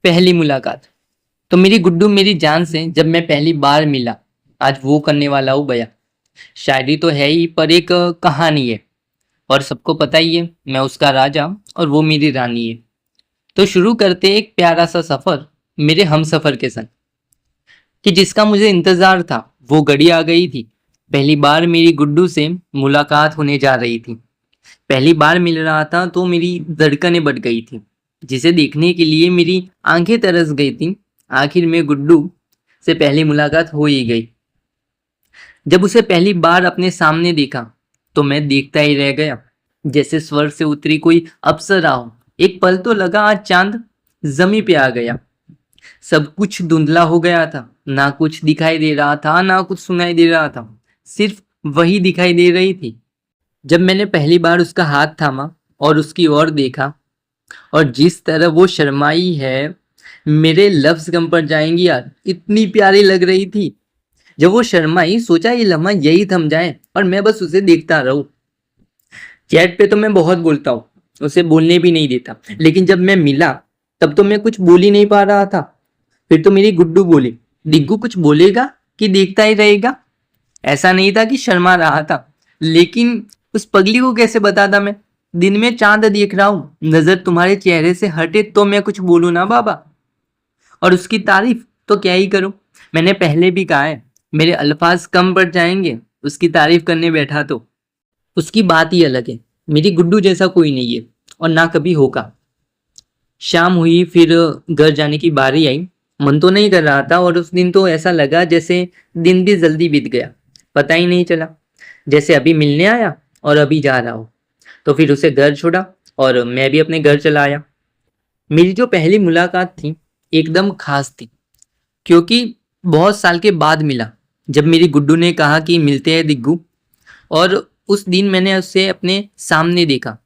पहली मुलाकात। तो मेरी गुड्डू मेरी जान से जब मैं पहली बार मिला, आज वो करने वाला हूँ बयां। शायरी तो है ही पर एक कहानी है, और सबको पता ही है मैं उसका राजा और वो मेरी रानी है। तो शुरू करते एक प्यारा सा सफर मेरे हम सफर के संग, कि जिसका मुझे इंतजार था वो घड़ी आ गई थी। पहली बार मेरी गुड्डू से मुलाकात होने जा रही थी। पहली बार मिल रहा था तो मेरी धड़कनें बढ़ गई थी, जिसे देखने के लिए मेरी आंखें तरस गई थी। आखिर में गुड्डू से पहली मुलाकात हो ही गई। जब उसे पहली बार अपने सामने देखा तो मैं देखता ही रह गया, जैसे स्वर्ग से उतरी कोई अप्सरा हो। एक पल तो लगा आज चांद जमी पे आ गया। सब कुछ धुंधला हो गया था, ना कुछ दिखाई दे रहा था ना कुछ सुनाई दे रहा था, सिर्फ वही दिखाई दे रही थी। जब मैंने पहली बार उसका हाथ थामा और उसकी ओर देखा, और जिस तरह वो शर्माई है, मेरे लफ्ज कम पड़ जाएंगी यार, इतनी प्यारी लग रही थी। जब वो शर्माई सोचा ये लम्हा यही थम जाए और मैं बस उसे देखता रहूं। चैट पे तो मैं बहुत बोलता हूँ, उसे बोलने भी नहीं देता, लेकिन जब मैं मिला तब तो मैं कुछ बोल ही नहीं पा रहा था। फिर तो मेरी गुड्डू बोली, डिग्गू कुछ बोलेगा कि देखता ही रहेगा। ऐसा नहीं था कि शर्मा रहा था, लेकिन उस पगली को कैसे बताता मैं। दिन में चांद देख रहा हूँ, नजर तुम्हारे चेहरे से हटे तो मैं कुछ बोलूँ ना बाबा। और उसकी तारीफ तो क्या ही करूँ, मैंने पहले भी कहा है मेरे अल्फाज कम पड़ जाएंगे उसकी तारीफ करने बैठा तो। उसकी बात ही अलग है, मेरी गुड्डू जैसा कोई नहीं है और ना कभी होगा। शाम हुई, फिर घर जाने की बारी आई। मन तो नहीं कर रहा था, और उस दिन तो ऐसा लगा जैसे दिन भी जल्दी बीत गया, पता ही नहीं चला, जैसे अभी मिलने आया और अभी जा रहा हो। तो फिर उसे घर छोड़ा और मैं भी अपने घर चला आया। मेरी जो पहली मुलाकात थी एकदम खास थी, क्योंकि बहुत साल के बाद मिला। जब मेरी गुड्डू ने कहा कि मिलते हैं दिग्गू, और उस दिन मैंने उसे अपने सामने देखा।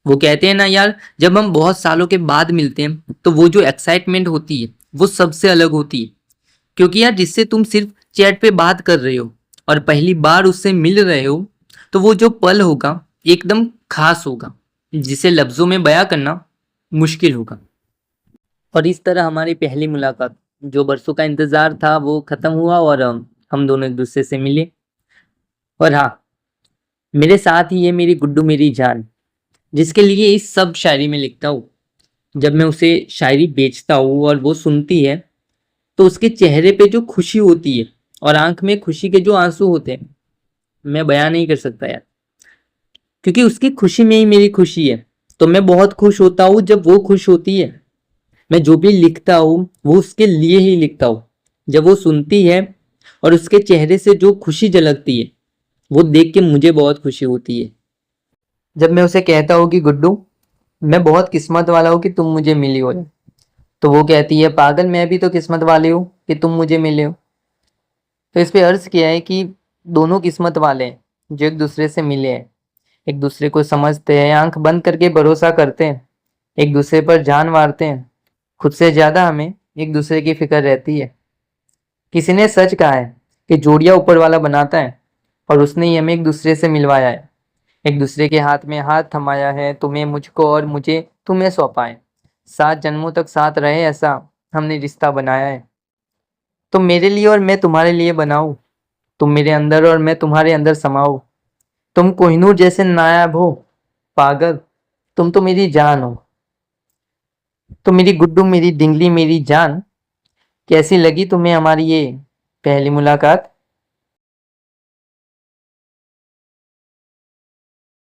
वो कहते हैं ना यार, जब हम बहुत सालों के बाद मिलते हैं तो वो जो एक्साइटमेंट होती है वो सबसे अलग होती है। क्योंकि यार जिससे तुम सिर्फ चैट पे बात कर रहे हो और पहली बार उससे मिल रहे हो, तो वो जो पल होगा एकदम खास होगा, जिसे लफ्जों में बयां करना मुश्किल होगा। और इस तरह हमारी पहली मुलाकात, जो बरसों का इंतजार था, वो खत्म हुआ और हम दोनों एक दूसरे से मिले। और हाँ, मेरे साथ ही है मेरी गुड्डू मेरी जान, जिसके लिए इस सब शायरी में लिखता हूँ। जब मैं उसे शायरी बेचता हूँ और वो सुनती है, तो उसके चेहरे पे जो खुशी होती है और आंख में खुशी के जो आंसू होते हैं, मैं बयां नहीं कर सकता यार। क्योंकि उसकी खुशी में ही मेरी खुशी है। तो मैं बहुत खुश होता हूँ जब वो खुश होती है। मैं जो भी लिखता हूँ वो उसके लिए ही लिखता हूँ। जब वो सुनती है और उसके चेहरे से जो खुशी झलकती है, वो देख के मुझे बहुत खुशी होती है। जब मैं उसे कहता हूँ कि गुड्डू, मैं बहुत किस्मत वाला हूँ कि तुम मुझे मिली हो, तो वो कहती है, पागल मैं भी तो किस्मत वाली हूँ कि तुम मुझे मिले हो। तो इस पे अर्ज किया है कि दोनों किस्मत वाले हैं जो एक दूसरे से मिले हैं, एक दूसरे को समझते हैं, आंख बंद करके भरोसा करते हैं, एक दूसरे पर जान मारते हैं। खुद से ज्यादा हमें एक दूसरे की फिक्र रहती है। किसी ने सच कहा है कि जोड़ियां ऊपर वाला बनाता है, और उसने ही हमें एक दूसरे से मिलवाया है। एक दूसरे के हाथ में हाथ थमाया है, तुम्हें मुझको और मुझे तुम्हें सौंपा है। 7 जन्मों तक साथ रहे, ऐसा हमने रिश्ता बनाया है। तुम मेरे लिए और मैं तुम्हारे लिए बनाऊं, तुम मेरे अंदर और मैं तुम्हारे अंदर समाऊं। तुम कोहिनूर जैसे नायाब हो, पागल तुम तो मेरी जान हो। तो मेरी गुड्डू मेरी डिंगली मेरी जान, कैसी लगी तुम्हें हमारी ये पहली मुलाकात?